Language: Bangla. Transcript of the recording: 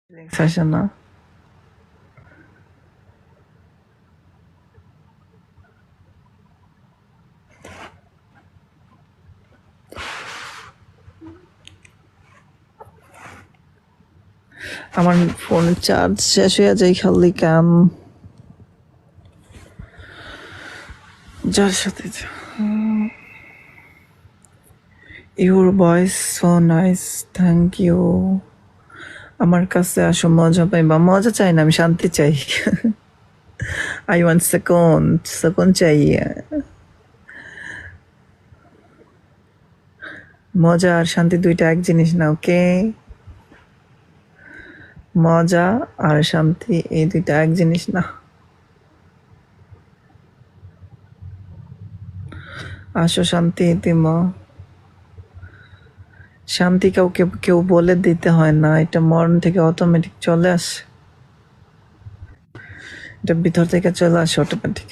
ফিলিংস আসে না। আমার ফোনের চার্জ শেষ হয়ে যায় খালি কাম যার সাথে your voice so nice, thank you. আমার কাছে আসো, মজা পাইবা। মজা চাই না, আমি শান্তি চাই। আই ওয়ান্ট সুকুন, সুকুন চাইয়ে। মজা আর শান্তি দুইটা এক জিনিস না, ওকে? মজা আর শান্তি এই দুইটা এক জিনিস না। আসো, শান্তি দিম। শান্তি কাউকে কেউ বলে দিতে হয় না, এটা মরণ থেকে অটোমেটিক চলে আসে, এটা ভিতর থেকে চলে আসে অটোমেটিক।